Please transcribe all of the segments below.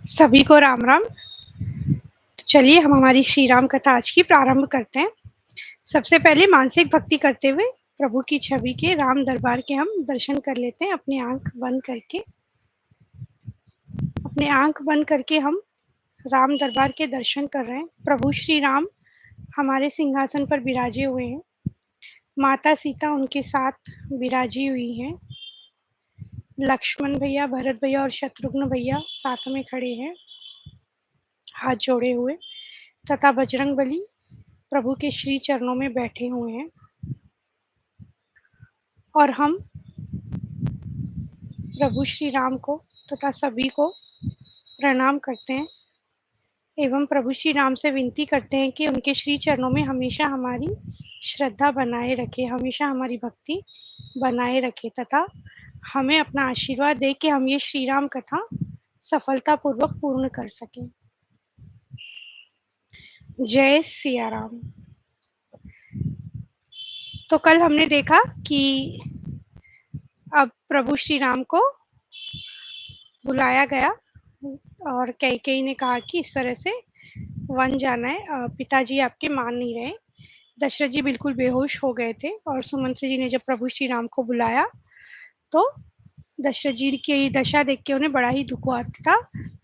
सभी को राम राम। चलिए हम हमारी श्री राम कथा आज की प्रारंभ करते हैं। सबसे पहले मानसिक भक्ति करते हुए प्रभु की छवि के राम दरबार के हम दर्शन कर लेते हैं। अपने आंख बंद करके हम राम दरबार के दर्शन कर रहे हैं। प्रभु श्री राम हमारे सिंहासन पर विराजे हुए हैं। माता सीता उनके साथ विराजी हुई हैं। लक्ष्मण भैया, भरत भैया और शत्रुघ्न भैया साथ में खड़े हैं हाथ जोड़े हुए, तथा बजरंगबली प्रभु के श्री चरणों में बैठे हुए हैं। और हम प्रभु श्री राम को तथा सभी को प्रणाम करते हैं एवं प्रभु श्री राम से विनती करते हैं कि उनके श्री चरणों में हमेशा हमारी श्रद्धा बनाए रखे, हमेशा हमारी भक्ति बनाए रखे तथा हमें अपना आशीर्वाद दे कि हम ये श्री राम कथा सफलतापूर्वक पूर्ण कर सकें। जय सिया राम। तो कल हमने देखा कि अब प्रभु श्री राम को बुलाया गया और कैकेयी ने कहा कि इस तरह से वन जाना है, पिताजी आपके मान नहीं रहे। दशरथ जी बिल्कुल बेहोश हो गए थे और सुमंत्र जी ने जब प्रभु श्री राम को बुलाया तो दशरथ जी की दशा देख के उन्हें बड़ा ही दुख हुआ था।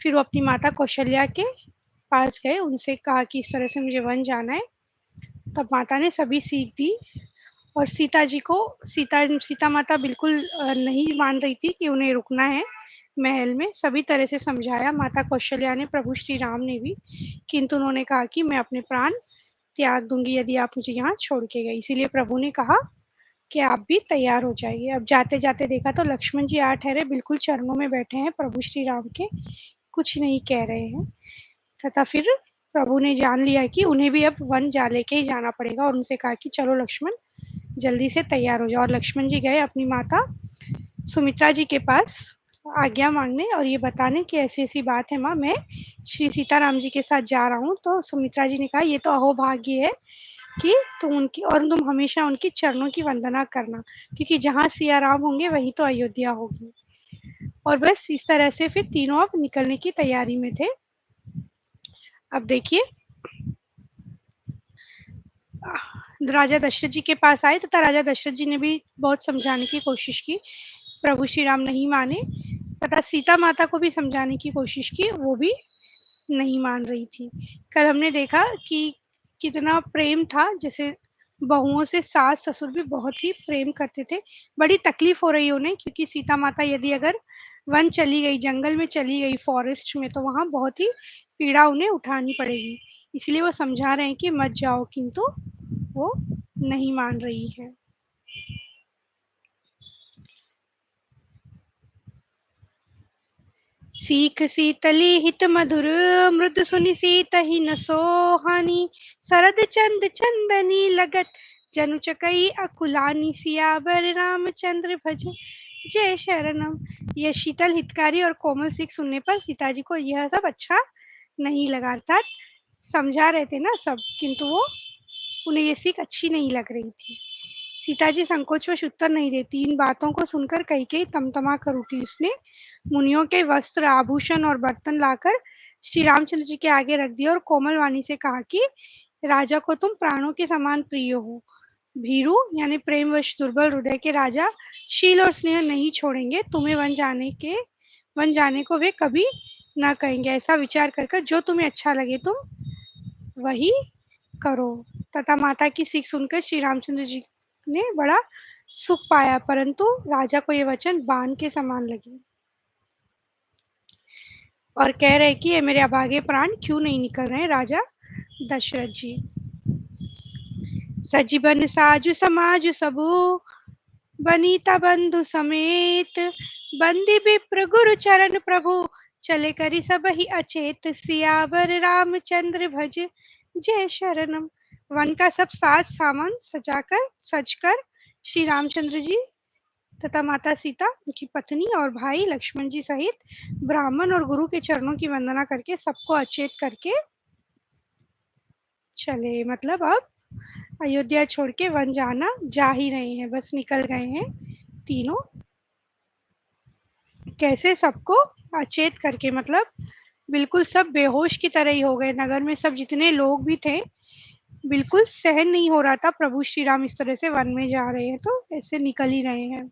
फिर वो अपनी माता कौशल्या के पास गए, उनसे कहा कि इस तरह से मुझे वन जाना है। तब माता ने सभी सीख दी और सीता जी को सीता माता बिल्कुल नहीं मान रही थी कि उन्हें रुकना है महल में। सभी तरह से समझाया माता कौशल्या ने, प्रभु श्री राम ने भी, किंतु उन्होंने कहा कि मैं अपने प्राण त्याग दूंगी यदि आप मुझे यहाँ छोड़ के गए। इसीलिए प्रभु ने कहा कि आप भी तैयार हो जाइए। अब जाते जाते देखा तो लक्ष्मण जी आ ठहरे, बिल्कुल चरणों में बैठे हैं प्रभु श्री राम के, कुछ नहीं कह रहे हैं। तथा फिर प्रभु ने जान लिया कि उन्हें भी अब वन जा लेके ही जाना पड़ेगा और उनसे कहा कि चलो लक्ष्मण जल्दी से तैयार हो जाओ। और लक्ष्मण जी गए अपनी माता सुमित्रा जी के पास आज्ञा मांगने और ये बताने कि ऐसी ऐसी बात है माँ, मैं श्री सीताराम जी के साथ जा रहा हूँ। तो सुमित्रा जी ने कहा ये तो अहोभाग्य है कि तुम हमेशा उनकी चरणों की वंदना करना, क्योंकि जहाँ सिया राम होंगे वही तो अयोध्या होगी। और बस इस तरह से फिर तीनों अब निकलने की तैयारी में थे। अब देखिए राजा दशरथ जी के पास आए तथा राजा दशरथ जी ने भी बहुत समझाने की कोशिश की, प्रभु श्री राम नहीं माने। तथा सीता माता को भी समझाने की कोशिश की, वो भी नहीं मान रही थी। कल हमने देखा कि कितना प्रेम था, जैसे बहुओं से सास ससुर भी बहुत ही प्रेम करते थे। बड़ी तकलीफ हो रही उन्हें, क्योंकि सीता माता यदि अगर वन चली गई, जंगल में चली गई, फॉरेस्ट में, तो वहाँ बहुत ही पीड़ा उन्हें उठानी पड़ेगी। इसलिए वो समझा रहे हैं कि मत जाओ, किंतु वो नहीं मान रही है। सीख सीतली हित मधुर, मृद सुनि सीत ही न सोहानी। सरद चंद चंदनी लगत, जनु चकई अकुलानी। सियावर रामचंद्र भज जय शरणम। यह शीतल, हितकारी और कोमल सीख सुनने पर सीता जी को यह सब अच्छा नहीं लगा। अर्थात समझा रहे थे ना सब, किंतु वो उन्हें ये सीख अच्छी नहीं लग रही थी। सीता जी संकोचवश उत्तर नहीं देती। इन बातों को सुनकर कैकेयी तमतमा कर उठी। उसने मुनियों के वस्त्र, आभूषण और बर्तन लाकर श्री रामचंद्र जी के आगे रख दिया और कोमल वाणी से कहा कि राजा को तुम प्राणों के समान प्रिय हो। भीरु यानी प्रेमवश दुर्बल हृदय के राजा शील और स्नेह नहीं छोड़ेंगे। तुम्हें वन जाने को वे कभी ना कहेंगे। ऐसा विचार कर जो तुम्हें अच्छा लगे तुम वही करो। तथा माता की सीख सुनकर श्री रामचंद्र जी ने बड़ा सुख पाया, परंतु राजा को ये वचन बाण के समान लगे और कह रहे कि ये मेरे अभागे प्राण क्यों नहीं निकल रहे हैं। राजा दशरथ जी सजीवन साजु समाजु सबू, बनीता बंधु समेत। बंदी विप्र गुरु चरण प्रभु, चले करी सब ही अचेत। सियावर रामचंद्र भज जय शरणम। वन का सब साज सामान सजकर श्री रामचंद्र जी तथा माता सीता, उनकी पत्नी और भाई लक्ष्मण जी सहित ब्राह्मण और गुरु के चरणों की वंदना करके सबको अचेत करके चले। मतलब अब अयोध्या छोड़ के वन जाना जा ही रहे हैं, बस निकल गए हैं तीनों। कैसे? सबको अचेत करके, मतलब बिल्कुल सब बेहोश की तरह ही हो गए। नगर में सब जितने लोग भी थे, बिल्कुल सहन नहीं हो रहा था प्रभु श्री राम इस तरह से वन में जा रहे हैं, तो ऐसे निकल ही रहे हैं।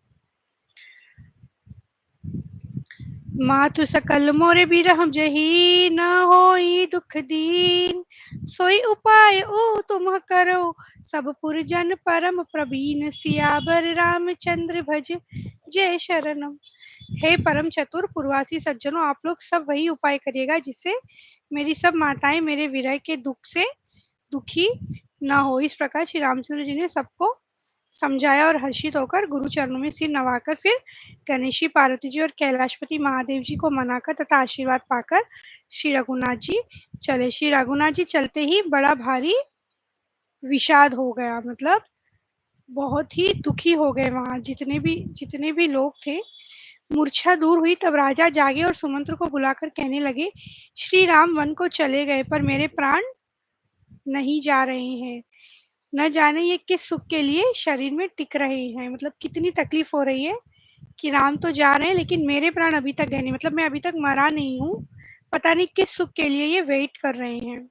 मातु सकल मोरे बिरह जही न होई दुख दीन, सोई उपाय ओ तुम करो सब पुरजन परम प्रवीण, सियावर रामचंद्र भज जय शरणम। हे परम चतुर पुरवासी सज्जनों, आप लोग सब वही उपाय करिएगा जिससे मेरी सब माताएं मेरे विरह के दुख से दुखी ना हो। इस प्रकार श्री रामचंद्र जी ने सबको समझाया और हर्षित होकर गुरु चरणों में सिर नवाकर फिर गणेश जी, पार्वती जी और कैलाशपति महादेव जी को मनाकर तथा आशीर्वाद पाकर श्री रघुनाथ जी चले। श्री रघुनाथ जी चलते ही बड़ा भारी विषाद हो गया, मतलब बहुत ही दुखी हो गए। वहां जितने भी लोग थे, मूर्छा दूर हुई तब राजा जागे और सुमंत्र को बुलाकर कहने लगे, श्री राम वन को चले गए पर मेरे प्राण नहीं जा रहे हैं। न जाने ये किस सुख के लिए शरीर में टिक रहे हैं, मतलब कितनी तकलीफ हो रही है कि राम तो जा रहे हैं लेकिन मेरे प्राण अभी तक गए नहीं, मतलब मैं अभी तक मरा नहीं हूँ। पता नहीं किस सुख के लिए ये वेट कर रहे हैं।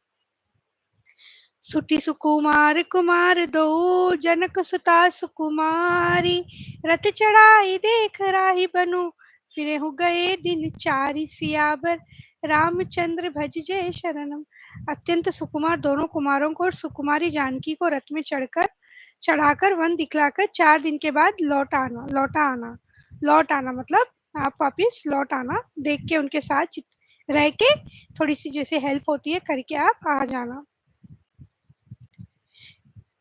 सुटी सुकुमार कुमार दो, जनक सुता सुकुमारी, रथ चढ़ाई देख राही बनो, फिरे हो गए दिन चारी, सियावर रामचंद्र भज जय शरणम। अत्यंत सुकुमार दोनों कुमारों को और सुकुमारी जानकी को रथ में चढ़ाकर वन दिखलाकर 4 दिन के बाद लौट आना मतलब आप वापिस लौट आना, देख के उनके साथ रह के थोड़ी सी जैसे हेल्प होती है करके आप आ जाना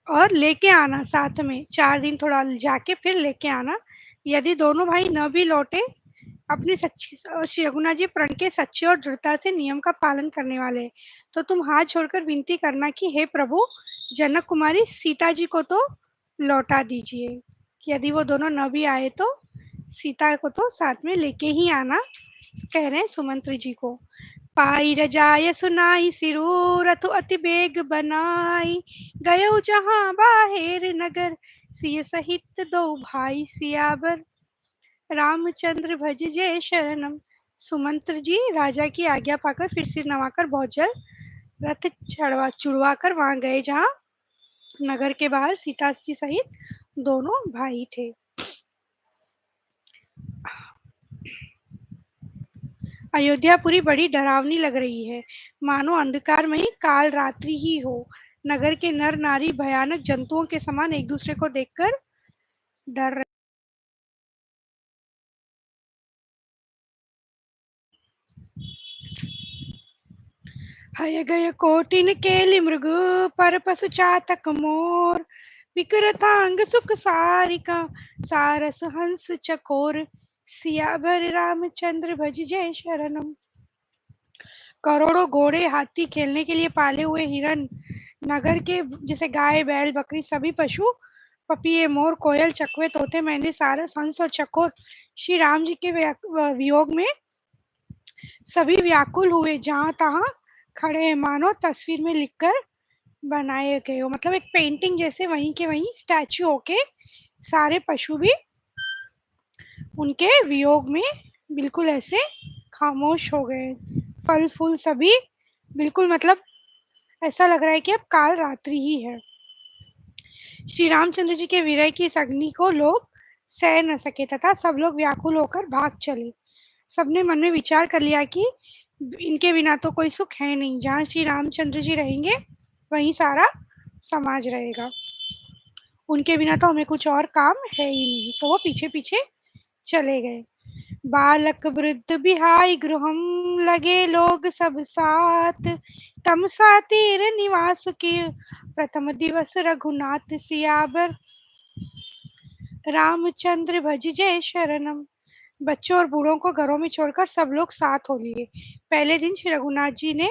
और लेके आना साथ में। 4 दिन थोड़ा जाके फिर लेके आना। यदि दोनों भाई न भी लौटे, अपनी सच्ची श्री रघुनाथ जी प्रण के सच्चे और दृढ़ता से नियम का पालन करने वाले हैं, तो तुम हाथ छोड़कर विनती करना कि हे प्रभु, जनक कुमारी सीता जी को तो लौटा दीजिए। यदि वो दोनों न भी आए तो सीता को तो साथ में लेके ही आना, कह रहे हैं सुमंत्र जी को। पाई रजाय सुनाई सिरू, रथ अति बेग बनाई, गयो जहाँ बाहेर नगर, सिय सहित दो भाई, सियावर रामचंद्र भज जय शरणम। सुमंत्र जी राजा की आज्ञा पाकर फिर सिर नवाकर बहुत जल्द रथ चढ़वा कर वहां गए जहाँ नगर के बाहर सीता जी सहित दोनों भाई थे। अयोध्यापुरी बड़ी डरावनी लग रही है, मानो अंधकारमयी काल रात्रि ही हो। नगर के नर नारी भयानक जंतुओं के समान एक दूसरे को देखकर डर रहे। हय गय कोटिन केलि मृग, पर पशु चातक मोर, विकरतांग सुख सारिका, सारस हंस चकोर, सियावर रामचंद्र भज जय शरणम। करोड़ों घोड़े, हाथी, खेलने के लिए पाले हुए हिरन, नगर के जैसे गाय बैल बकरी सभी पशु, पपिये मोर कोयल चकवे तोते मैंने सारस हंस और चकोर श्री राम जी के वियोग में सभी व्याकुल हुए, जहां तहां खड़े हैं, मानो तस्वीर में लिखकर बनाए गए हो। मतलब एक पेंटिंग जैसे वहीं के वहीं स्टैचू होके सारे पशु भी उनके वियोग में बिल्कुल ऐसे खामोश हो गए। फल फूल सभी बिल्कुल, मतलब ऐसा लग रहा है कि अब काल रात्रि ही है। श्री रामचंद्र जी के विरह की इस अग्नि को लोग सह न सके तथा सब लोग व्याकुल होकर भाग चले। सबने मन में विचार कर लिया कि इनके बिना तो कोई सुख है नहीं, जहाँ श्री रामचंद्र जी रहेंगे वहीं सारा समाज रहेगा, उनके बिना तो हमें कुछ और काम है ही नहीं। तो वो पीछे पीछे चले गए। बालक वृद्ध बिहाई गृहम, लगे लोग सब साथ, तमसा तीर निवास की, प्रथम दिवस रघुनाथ, सियावर रामचंद्र भज जय शरणम। बच्चों और बूढ़ों को घरों में छोड़कर सब लोग साथ हो लिए। पहले दिन श्री रघुनाथ जी ने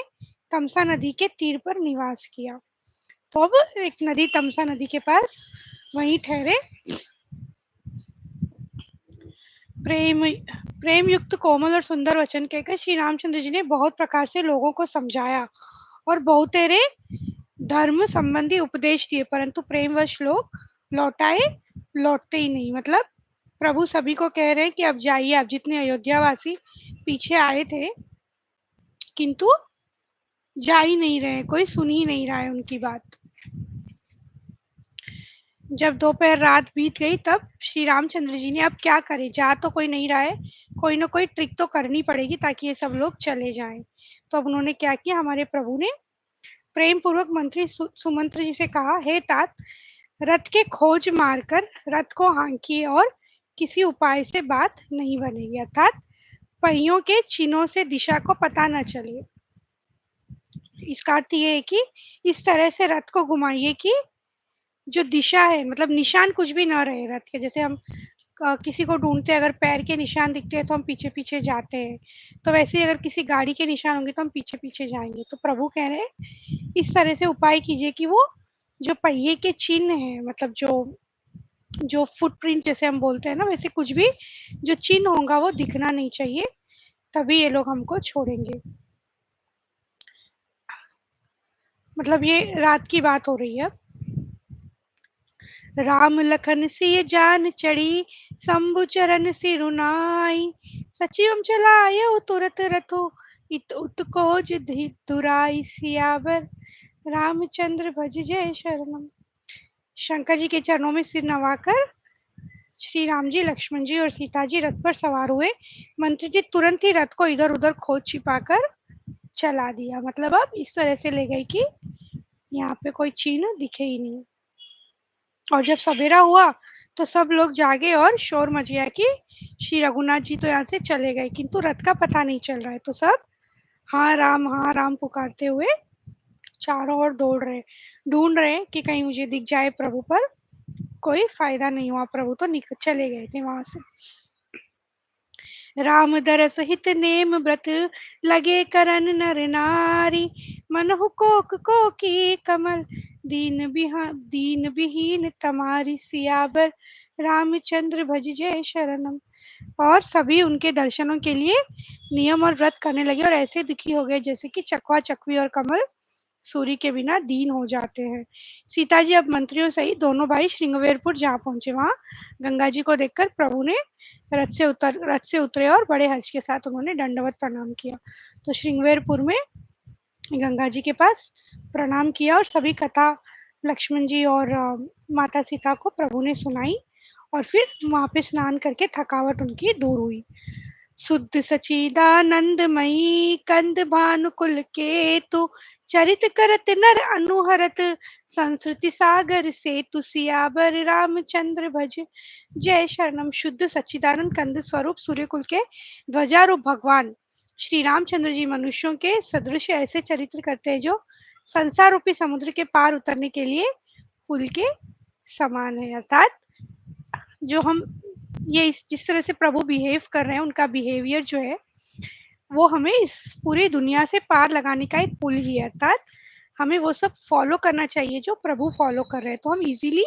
तमसा नदी के तीर पर निवास किया। तो अब एक नदी तमसा नदी के पास वहीं ठहरे। प्रेम प्रेम युक्त कोमल और सुंदर वचन कहकर श्री रामचंद्र जी ने बहुत प्रकार से लोगों को समझाया और बहुतेरे धर्म संबंधी उपदेश दिए, परंतु प्रेमवश लोग लौटते ही नहीं। मतलब प्रभु सभी को कह रहे हैं कि अब जाइए, आप जितने अयोध्यावासी पीछे आए थे किंतु जा ही नहीं रहे, कोई सुन ही नहीं रहा है उनकी बात। जब दोपहर रात बीत गई तब श्री रामचंद्र जी ने अब क्या करें, जा तो कोई नहीं रहा है, कोई ना कोई ट्रिक तो करनी पड़ेगी ताकि ये सब लोग चले जाएं। तो अब उन्होंने क्या किया, हमारे प्रभु ने प्रेम पूर्वक मंत्री सुमंत्र जी से कहा, हे तात, रथ के खोज मारकर रथ को हाँकिए और किसी उपाय से बात नहीं बनेगी, अर्थात पहियों के चिन्हों से दिशा को पता न चले। इसका अर्थ ये है कि इस तरह से रथ को घुमाइए कि जो दिशा है, मतलब निशान कुछ भी ना रहे रथ के। जैसे हम किसी को ढूंढते हैं, अगर पैर के निशान दिखते हैं तो हम पीछे पीछे जाते हैं, तो वैसे ही अगर किसी गाड़ी के निशान होंगे तो हम पीछे पीछे जाएंगे। तो प्रभु कह रहे हैं इस तरह से उपाय कीजिए कि वो जो पहिए के चिन्ह है, मतलब जो जो फुटप्रिंट जैसे हम बोलते हैं ना, वैसे कुछ भी जो चिन्ह होगा वो दिखना नहीं चाहिए, तभी ये लोग हमको छोड़ेंगे। मतलब ये रात की बात हो रही है। राम लखन सिय जान चढ़ी, शंभु चरण सिरुनाई, सचिवम चलायो तुरत रथो, इत उत्कोज धुराई, सियावर रामचंद्र भज जय शरणम। शंकर जी के चरणों में सिर नवाकर श्री राम जी, लक्ष्मण जी और सीता जी रथ पर सवार हुए। मंत्री जी तुरंत ही रथ को इधर उधर खोज छिपाकर चला दिया। मतलब अब इस तरह से ले गई कि यहाँ पे कोई चिन्ह दिखे ही नहीं। और जब सवेरा हुआ तो सब लोग जागे और शोर मच गया कि श्री रघुनाथ जी तो यहाँ से चले गए, किंतु रथ का पता नहीं चल रहा है। तो सब हाँ राम पुकारते हुए चारों ओर दौड़ रहे, ढूंढ रहे कि कहीं मुझे दिख जाए प्रभु, पर कोई फायदा नहीं हुआ, प्रभु तो चले गए थे वहां से। राम दरस हित नेम व्रत, लगे करन नर नारी, मनहु को की कमल, दीन विहीन तमारी, सियावर रामचंद्र भज जय शरणम। और सभी उनके दर्शनों के लिए नियम और व्रत करने लगे और ऐसे दुखी हो गए जैसे कि चकवा चकवी और कमल सूर्य के बिना दीन हो जाते हैं। सीता जी अब मंत्रियों सहित दोनों भाई श्रृंगवेरपुर जा पहुंचे। वहां गंगा जी को देखकर प्रभु ने रथ से उतरे और बड़े हर्ष के साथ उन्होंने दंडवत प्रणाम किया। तो श्रृंगवेरपुर में गंगा जी के पास प्रणाम किया और सभी कथा लक्ष्मण जी और माता सीता को प्रभु ने सुनाई, और फिर वहां पे स्नान करके थकावट उनकी दूर हुई। शुद्ध सचिदानंदमयी कंद भानुकुल केतु, चरित करत नर अनुहरत, संस्कृति सागर से सियावर रामचंद्र भज जय शरणम। शुद्ध सच्चिदानंद कंद स्वरूप सूर्यकुल के ध्वजारूप भगवान श्री रामचंद्र जी मनुष्यों के सदृश ऐसे चरित्र करते हैं जो संसार रूपी समुद्र के पार उतरने के लिए पुल के समान है। अर्थात जो हम ये जिस तरह से प्रभु बिहेव कर रहे हैं, उनका बिहेवियर जो है वो हमें इस पूरी दुनिया से पार लगाने का एक पुल ही है। अर्थात हमें वो सब फॉलो करना चाहिए जो प्रभु फॉलो कर रहे हैं, तो हम इजीली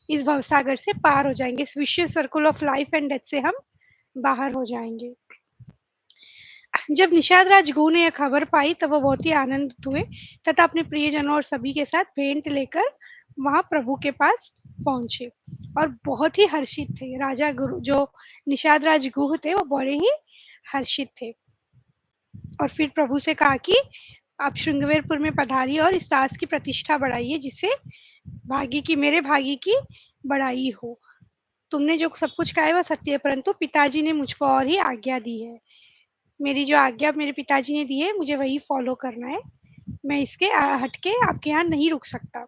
इस भवसागर से पार हो जाएंगे, इस vicious circle of life and death से हम बाहर हो जाएंगे। जब निषाद राज गु ने यह खबर पाई तब वो बहुत ही आनंदित हुए तथा अपने प्रियजनों और सभी के साथ भेंट लेकर वहां प्रभु के पास पहुंचे और बहुत ही हर्षित थे। राजा गुरु जो निषाद राज गुह थे वो बड़े ही हर्षित थे और फिर प्रभु से कहा कि आप श्रृंगवेरपुर में पधारिए और इस दास की प्रतिष्ठा बढ़ाइए जिससे मेरे भागी की बढ़ाई हो। तुमने जो सब कुछ कहा है वह सत्य है, परंतु पिताजी ने मुझको और ही आज्ञा दी है। मेरी जो आज्ञा मेरे पिताजी ने दी है मुझे वही फॉलो करना है, मैं इसके हटके आपके यहाँ नहीं रुक सकता।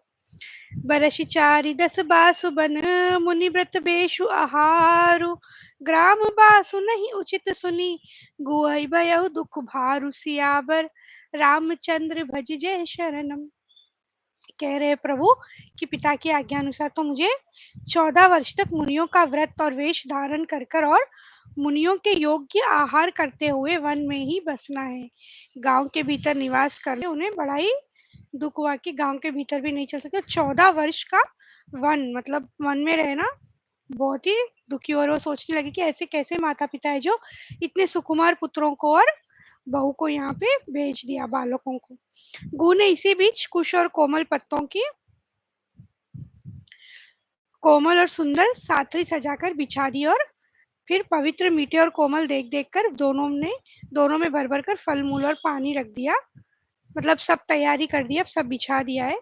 बरस चारि दस बासु बन, मुनि व्रत बेशु आहारु, ग्राम बासु नहीं उचित सुनी, गुहै भयउ दुख भारु, सियावर रामचंद्र भज जय शरणम। कह रहे प्रभु कि पिता की आज्ञा अनुसार तो मुझे 14 वर्ष तक मुनियों का व्रत और वेश धारण कर कर और मुनियों के योग्य आहार करते हुए वन में ही बसना है। गांव के भीतर निवास करने उन्हें बड़ा ही दुख हुआ कि गांव के भीतर भी नहीं चल सकते। 14 वर्ष का वन, मतलब वन में रहना बहुत ही दुखी, और वो सोचने लगे कि ऐसे कैसे माता पिता है जो इतने सुकुमार पुत्रों को और बहू को यहाँ पे भेज दिया, बालकों को। गु ने इसी बीच कुश और कोमल पत्तों की कोमल और सुंदर साथरी सजाकर बिछा दी और फिर पवित्र मीठे और कोमल देख-देख कर दोनों में भर-भर कर फल-मूल और पानी रख दिया। मतलब सब तैयारी कर दी, अब सब बिछा दिया है।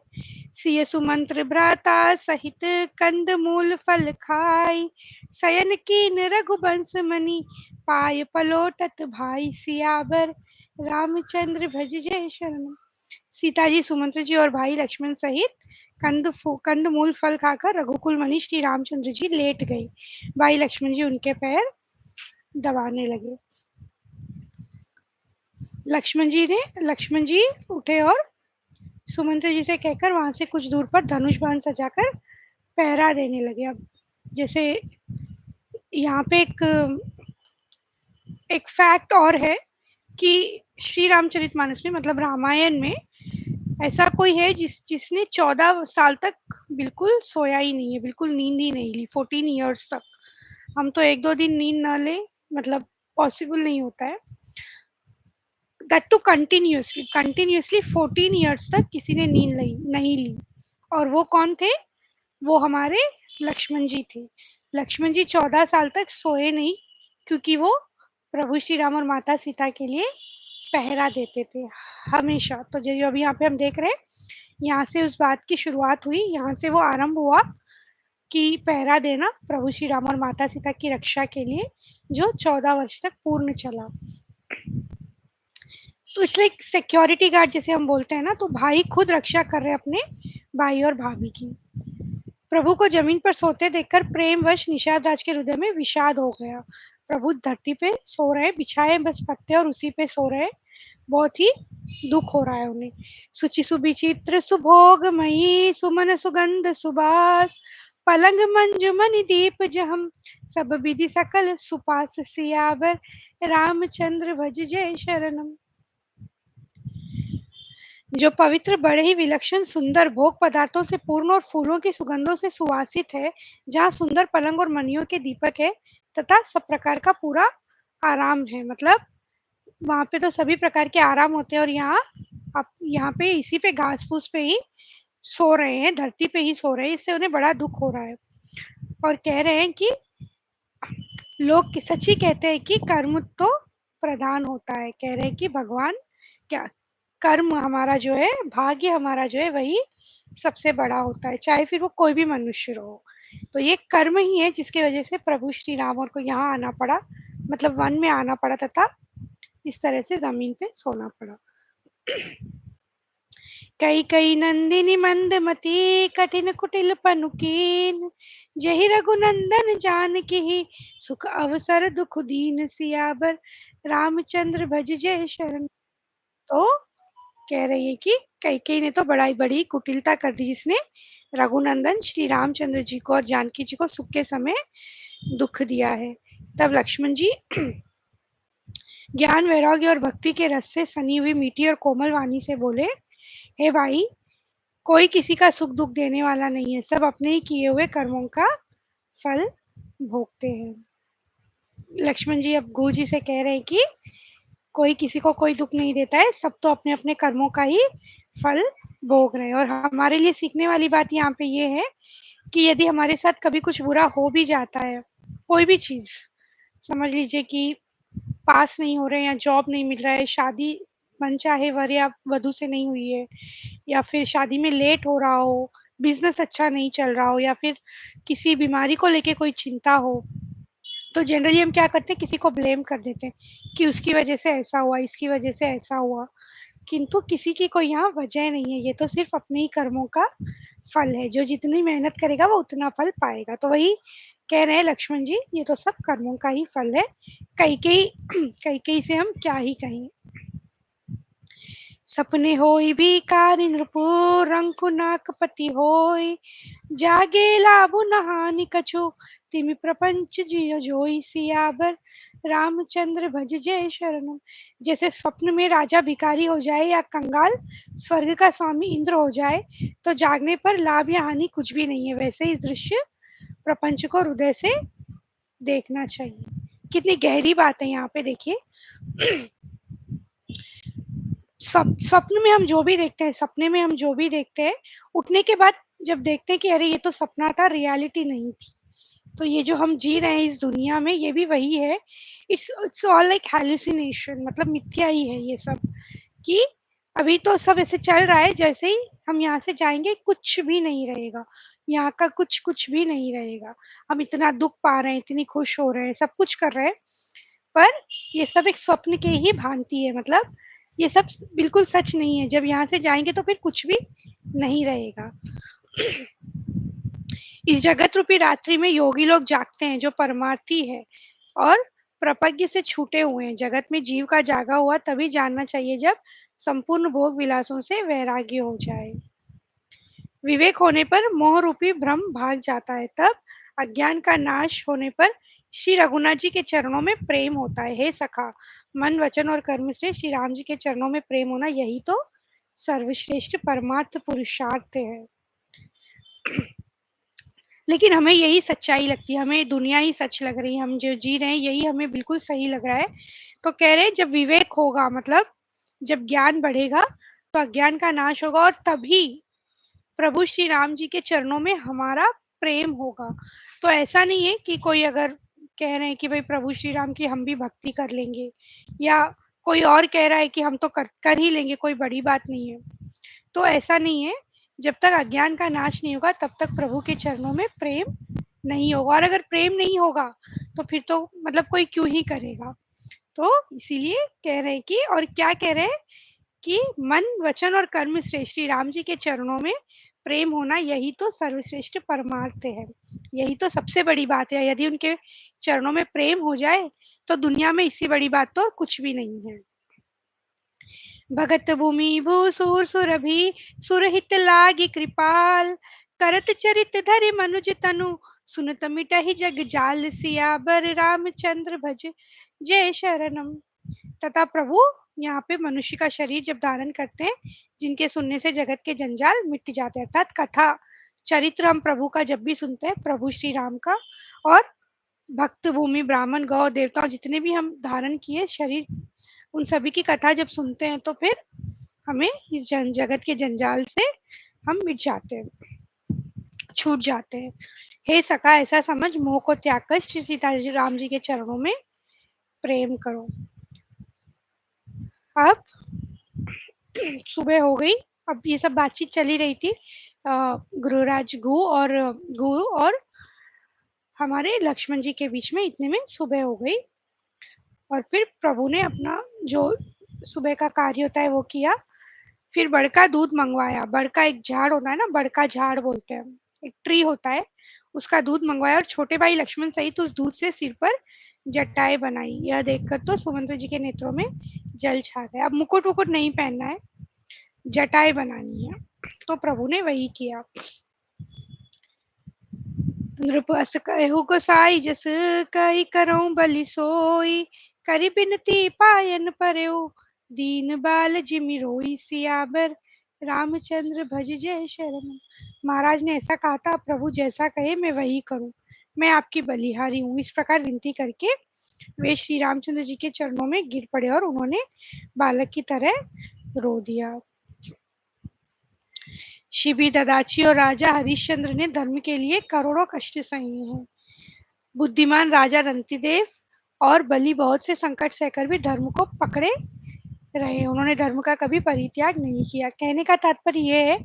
सिय सुमंत्र भ्राता सहित कंद मूल फल खाई, शयन कीन रघुबंश मणि पाय पलोटत भाई, सियावर रामचंद्र भज जय शरण। सीता जी, सुमंत्र जी और भाई लक्ष्मण सहित कंद मूल फल खाकर रघुकुल मणि श्री रामचंद्र जी लेट गए। भाई लक्ष्मण जी उनके पैर दबाने लगे। लक्ष्मण जी उठे और सुमंत्र जी से कहकर वहां से कुछ दूर पर धनुष बाण सजाकर पहरा देने लगे। अब जैसे यहाँ पे एक फैक्ट और है कि श्री रामचरितमानस में, मतलब रामायण में, ऐसा कोई है जिसने 14 साल तक बिल्कुल सोया ही नहीं है, बिल्कुल नींद ही नहीं ली, 14 ईयर्स तक। हम तो 1-2 दिन नींद ना ले, मतलब पॉसिबल नहीं होता है। दैट टू कंटिन्यूसली 14 ईयर्स तक किसी ने नींद नहीं ली। और वो कौन थे? वो हमारे लक्ष्मण जी थे। लक्ष्मण जी 14 साल तक सोए नहीं, क्योंकि वो प्रभु श्री राम और माता सीता के लिए पहरा देते थे हमेशा। तो जो अभी यहाँ पे हम देख रहे हैं, यहाँ से उस बात की शुरुआत हुई, यहाँ से वो आरंभ हुआ कि पहरा देना प्रभु श्री राम और माता सीता की रक्षा के लिए, जो 14 वर्ष तक पूर्ण चला। तो इसलिए सिक्योरिटी गार्ड जैसे हम बोलते हैं ना, तो भाई खुद रक्षा कर रहे अपने भाई और भाभी की। प्रभु को जमीन पर सोते देखकर प्रेमवश निषाद राज के हृदय में विषाद हो गया। प्रभु धरती पे सो रहे, बिछाए बस पत्ते और उसी पे सो रहे। बहुत ही दुख हो रहा है उन्हें। सुचि सुविचित्र सुभोगमयी सुमन सुगंध सुबास, पलंग मंजु मनि दीप जहम, सब विधि सकल सुपास, सियावर रामचंद्र भज जय शरणम। जो पवित्र, बड़े ही विलक्षण, सुंदर, भोग पदार्थों से पूर्ण और फूलों की सुगंधों से सुवासित है, जहाँ सुंदर पलंग और मणियों के दीपक है, तथा सब प्रकार का पूरा आराम है। मतलब वहाँ पे तो सभी प्रकार के आराम होते हैं, और यहाँ पे इसी पे घास फूस पे ही सो रहे हैं, धरती पे ही सो रहे हैं। इससे उन्हें बड़ा दुख हो रहा है और कह रहे हैं कि लोग सच ही कहते हैं कि कर्म तो प्रधान होता है। कह रहे हैं कि भगवान क्या, कर्म हमारा जो है, भाग्य हमारा जो है, वही सबसे बड़ा होता है, चाहे फिर वो कोई भी मनुष्य हो। तो ये कर्म ही है जिसकी वजह से प्रभु श्री राम और को यहाँ आना पड़ा, मतलब वन में आना पड़ा, तथा इस तरह से जमीन पे सोना पड़ा। कई कई नंदिनी मंदमती कठिन कुटिल पनुकीन, जही रघुनंदन जान की सुख अवसर दुख दीन, सियावर रामचंद्र भज जय शरण। तो कह रही है कि कैकेयी ने तो बड़ी बड़ी कुटिलता कर दी, जिसने रघुनंदन श्री रामचंद्र जी को और जानकी जी को सुख के समय दुख दिया है। तब लक्ष्मण जी ज्ञान, वैराग्य और भक्ति के रस से सनी हुई मीठी और कोमल वाणी से बोले, हे भाई, कोई किसी का सुख दुख देने वाला नहीं है, सब अपने ही किए हुए कर्मों का फल भोगते हैं। लक्ष्मण जी अब गुरु जी से कह रहे हैं कि कोई किसी को कोई दुख नहीं देता है, सब तो अपने अपने कर्मों का ही फल भोग रहे हैं। और हमारे लिए सीखने वाली बात यहाँ पे ये है कि यदि हमारे साथ कभी कुछ बुरा हो भी जाता है, कोई भी चीज, समझ लीजिए कि पास नहीं हो रहे हैं, या जॉब नहीं मिल रहा है, शादी मनचाहे वर या वधु से नहीं हुई है, या फिर शादी में लेट हो रहा हो, बिजनेस अच्छा नहीं चल रहा हो, या फिर किसी बीमारी को लेके कोई चिंता हो, तो जनरली हम क्या करते हैं, किसी को ब्लेम कर देते हैं कि उसकी वजह से ऐसा हुआ, इसकी वजह से ऐसा हुआ। किंतु किसी की कोई यहाँ वजह नहीं है, ये तो सिर्फ अपने ही कर्मों का फल है। जो जितनी मेहनत करेगा वो उतना फल पाएगा। तो वही कह रहे हैं लक्ष्मण जी, ये तो सब कर्मों का ही फल है। कैकेयी कैकेयी से हम क्या ही कहें। सपने होई भिखारी नृपुर, रंकु नाकपति होय, जागे लाभु नहानि कछु, तिमि प्रपंच जिय जोई, सियावर रामचंद्र भज जय शरणम। जैसे स्वप्न में राजा भिखारी हो जाए या कंगाल स्वर्ग का स्वामी इंद्र हो जाए, तो जागने पर लाभ या हानि कुछ भी नहीं है, वैसे ही दृश्य प्रपंच को हृदय से देखना चाहिए। कितनी गहरी बात है यहाँ पे, देखिए। स्वप्न में हम जो भी देखते हैं, सपने में हम जो भी देखते हैं, उठने के बाद जब देखते हैं कि अरे ये तो सपना था, रियलिटी नहीं थी, तो ये जो हम जी रहे हैं इस दुनिया में, ये भी वही है। इट्स ऑल लाइक हैलुसिनेशन, मतलब मिथ्या ही है ये सब। कि अभी तो सब ऐसे चल रहा है, जैसे ही हम यहाँ से जाएंगे कुछ भी नहीं रहेगा, यहाँ का कुछ कुछ भी नहीं रहेगा। हम इतना दुख पा रहे हैं, इतनी खुश हो रहे हैं, सब कुछ कर रहे हैं, पर ये सब एक स्वप्न के ही भांति है। मतलब ये सब बिल्कुल सच नहीं है। जब यहाँ से जाएंगे तो फिर कुछ भी नहीं रहेगा। इस जगत रूपी रात्रि में योगी लोग जागते हैं, जो परमार्थी है और प्रपंच से छूटे हुए हैं। जगत में जीव का जागा हुआ तभी जानना चाहिए, जब संपूर्ण भोग विलासों से वैराग्य हो जाए। विवेक होने पर मोह रूपी भ्रम भाग जाता है, तब अज्ञान का नाश होने पर श्री रघुनाथ जी के चरणों में प्रेम होता है। हे सखा, मन वचन और कर्म से श्री राम जी के चरणों में प्रेम होना, यही तो सर्वश्रेष्ठ परमार्थ पुरुषार्थ है। लेकिन हमें यही सच्चाई लगती है, हमें दुनिया ही सच लग रही है, हम जो जी रहे हैं यही हमें बिल्कुल सही लग रहा है। तो कह रहे हैं जब विवेक होगा, मतलब जब ज्ञान बढ़ेगा, तो अज्ञान का नाश होगा और तभी प्रभु श्री राम जी के चरणों में हमारा प्रेम होगा। तो ऐसा नहीं है कि कोई अगर कह रहे हैं कि भाई प्रभु श्री राम की हम भी भक्ति कर लेंगे, या कोई और कह रहा है कि हम तो कर ही लेंगे, कोई बड़ी बात नहीं है, तो ऐसा नहीं है। जब तक अज्ञान का नाश नहीं होगा, तब तक प्रभु के चरणों में प्रेम नहीं होगा। और अगर प्रेम नहीं होगा, तो फिर तो मतलब कोई क्यों ही करेगा। तो इसीलिए कह रहे हैं कि, और क्या कह रहे हैं कि मन वचन और कर्म से श्री राम जी के चरणों में प्रेम होना, यही तो सर्वश्रेष्ठ परमार्थ है, यही तो सबसे बड़ी बात है। यदि उनके चरणों में प्रेम हो जाए, तो दुनिया में इससे बड़ी बात तो कुछ भी नहीं है। भगत भूमि भूसुर सुरभि सुरहित लागी कृपाल, करत चरित धरि मनुज तनु, सुनत मिटहि जग जाल, सियाबर रामचंद्र भज जय शरणम। तथा प्रभु यहाँ पे मनुष्य का शरीर जब धारण करते हैं, जिनके सुनने से जगत के जंजाल मिट जाते हैं, अर्थात कथा चरित्र हम प्रभु का जब भी सुनते हैं, प्रभु श्री राम का, और भक्त भूमि ब्राह्मण गौ देवता जितने भी हम धारण किए शरीर, उन सभी की कथा जब सुनते हैं, तो फिर हमें इस जगत के जंजाल से हम मिट जाते हैं, छूट जाते हैं। हे सखा, ऐसा समझ, मोह को त्याग कर श्री सीता जी राम जी के चरणों में प्रेम करो। अब सुबह हो गई। अब ये सब बातचीत चली रही थी गुरुराज गुरु और हमारे लक्ष्मण जी के बीच में, इतने में सुबह हो गई। और फिर प्रभु ने अपना जो सुबह का कार्य होता है वो किया। फिर बड़का दूध मंगवाया। बड़का एक झाड़ होता है ना, बड़का झाड़ बोलते हैं, एक ट्री होता है, उसका दूध मंगवाया और छोटे भाई लक्ष्मण सहित उस दूध से सिर पर जटाएं बनाई। यह देखकर तो सुमंत्र जी के नेत्रों में जल छा गया। अब मुकुट वुकुट नहीं पहनना है, जटाएं बनानी है। तो प्रभु ने वही किया। नृपस कहु गोसाई जस कई करऊं बलि सोई, करि बिनती पायन परयो, दीन बाल जिमि रोई, सियाबर रामचंद्र भज जय शरण। महाराज ने ऐसा कहा था, प्रभु जैसा कहे मैं वही करूं, मैं आपकी बलिहारी हूँ। इस प्रकार विनती करके वे श्री रामचंद्र जी के चरणों में गिर पड़े और उन्होंने बालक की तरह रो दिया। शिबी ददाची और राजा हरिश्चंद्र ने धर्म के लिए करोड़ों कष्ट सहे हैं। बुद्धिमान राजा रंतिदेव और बलि बहुत से संकट सहकर भी धर्म को पकड़े रहे। उन्होंने धर्म का कभी परित्याग नहीं किया। कहने का तात्पर्य यह है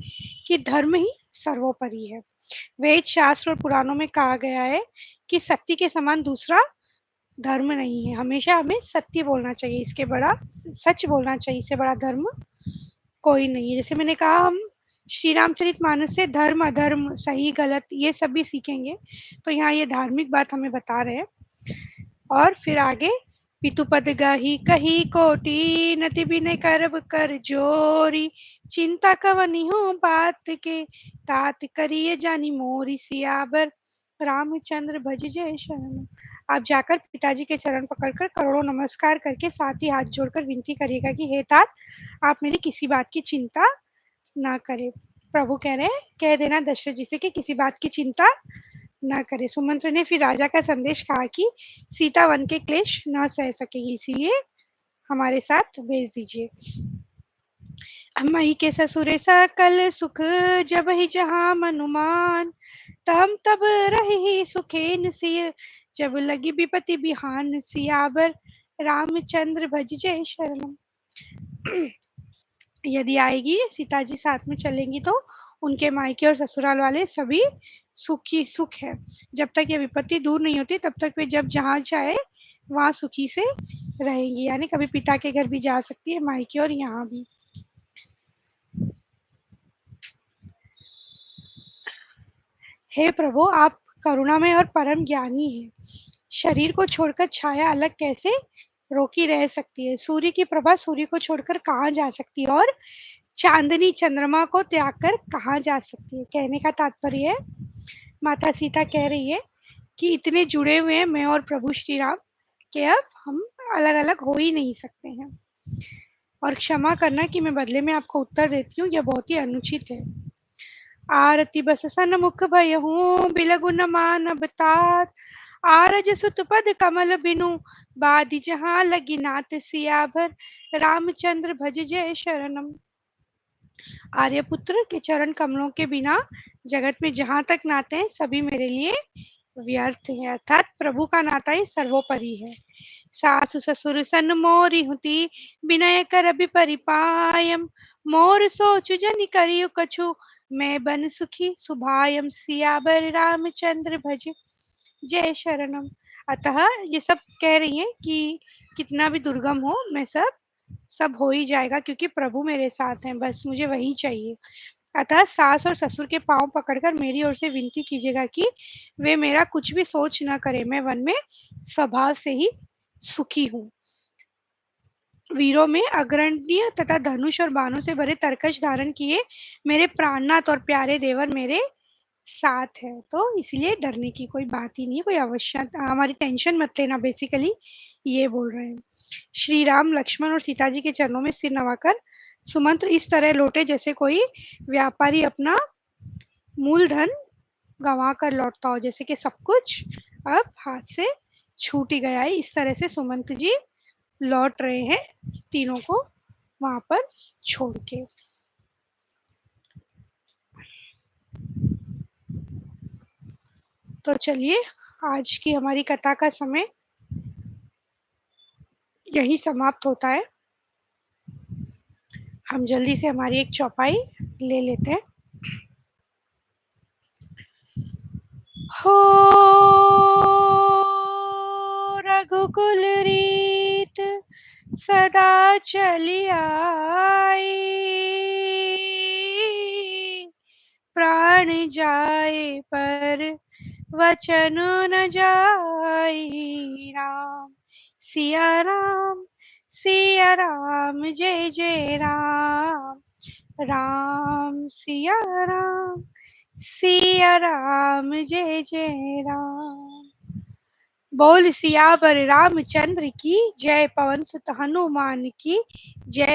कि धर्म ही सर्वोपरि है। वेद शास्त्र और पुराणों में कहा गया है कि सत्य के समान दूसरा धर्म नहीं है। हमेशा हमें सत्य बोलना चाहिए, इसके बड़ा सच बोलना चाहिए, इससे बड़ा धर्म कोई नहीं है। जैसे मैंने कहा, हम श्री रामचरितमानस से धर्म अधर्म सही गलत ये सब भी सीखेंगे, तो यहाँ ये धार्मिक बात हमें बता रहे हैं। और फिर आगे, पितुपद गाही कही कोटि, नति बिनय करब कर जोरी, चिंता कवनी हो बात के, तात करिए जानी मोरी, सियाबर रामचंद्र भज जय शरण। आप जाकर पिताजी के चरण पकड़कर करोड़ों नमस्कार करके साथ ही हाथ जोड़कर विनती करिएगा कि हे तात, आप मेरी किसी बात की चिंता ना करें। प्रभु कह रहे हैं, कह देना दशरथ जी से कि किसी बात की चिंता न करे। सुमंत्र ने फिर राजा का संदेश कहा कि सीता वन के क्लेश न सह सकेगी, इसीलिए हमारे साथ भेज दीजिए। मही के ससुरे सकल सुख, जब ही जहाँ मनुमान, तम तब रहे सुखेन सिय, जब लगी विपत्ति बिहान, सियावर रामचंद्र भज जय शरणम। यदि आएगी, सीता जी साथ में चलेंगी तो उनके मायके और ससुराल वाले सभी सुखी सुख है। जब तक ये विपत्ति दूर नहीं होती तब तक वे जब जहाँ चाहे वहाँ सुखी से रहेंगी, यानी कभी पिता के घर भी जा सकती है मायके और यहाँ भी। हे प्रभु, आप करुणामय और परम ज्ञानी हैं। शरीर को छोड़कर छाया अलग कैसे रोकी रह सकती है? सूर्य की प्रभा सूर्य को छोड़कर कहाँ जा सकती है और चांदनी चंद्रमा को त्याग कर कहाँ जा सकती है? कहने का तात्पर्य है, माता सीता कह रही है कि इतने जुड़े हुए हैं मैं और प्रभु श्री राम कि अब हम अलग अलग हो ही नहीं सकते हैं। और क्षमा करना कि मैं बदले में आपको उत्तर देती हूँ, यह बहुत ही अनुचित है। आरती बस सन्मुख भयहूँ, बिलगु न मानब तात, आरज सुत पद कमल बिनु, बादि जहाँ लगी नाथ, सियाभर रामचंद्र भज जय शरणम। आर्यपुत्र के चरण कमलों के बिना जगत में जहाँ तक नाते हैं सभी मेरे लिए व्यर्थ है, अर्थात प्रभु का नाता ही सर्वोपरि है। सासु ससुर सन मोरी हुती, विनय कर अभी परिपायम, मोर सोच जन करियु कछु, मैं बन सुखी सुभायम, सियाबर रामचंद्र भज जय शरणम। अतः ये सब कह रही हैं कि कितना भी दुर्गम हो मैं सब हो ही जाएगा क्योंकि प्रभु मेरे साथ हैं, बस मुझे वही चाहिए। अतः सास और ससुर के पांव पकड़कर मेरी ओर से विनती कीजिएगा कि वे मेरा कुछ भी सोच न करे, मैं वन में स्वभाव से ही सुखी हूँ। वीरों में अग्रणीय तथा धनुष और बाणों से भरे तरकश धारण किए मेरे प्राणनाथ और प्यारे देवर मेरे साथ है, तो इसलिए डरने की कोई बात ही नहीं है, कोई आवश्यकता, हमारी टेंशन मत लेना, बेसिकली ये बोल रहे हैं। श्री राम लक्ष्मण और सीता जी के चरणों में सिर नवाकर सुमंत्र इस तरह लौटे जैसे कोई व्यापारी अपना मूलधन गंवा कर लौटता हो, जैसे कि सब कुछ अब हाथ से छूट ही गया है। इस तरह से सुमंत जी लौट रहे हैं तीनों को वहां पर छोड़ के। तो चलिए, आज की हमारी कथा का समय यही समाप्त होता है। हम जल्दी से हमारी एक चौपाई ले लेते हैं। हो रघुकुल रीत सदा चली आई, प्राण जाए पर वचन न जाई, राम सिया राम जय जय राम, राम सिया राम जय जय राम। बोल सियावर रामचंद्र की जय, पवन सुत हनुमान की जय।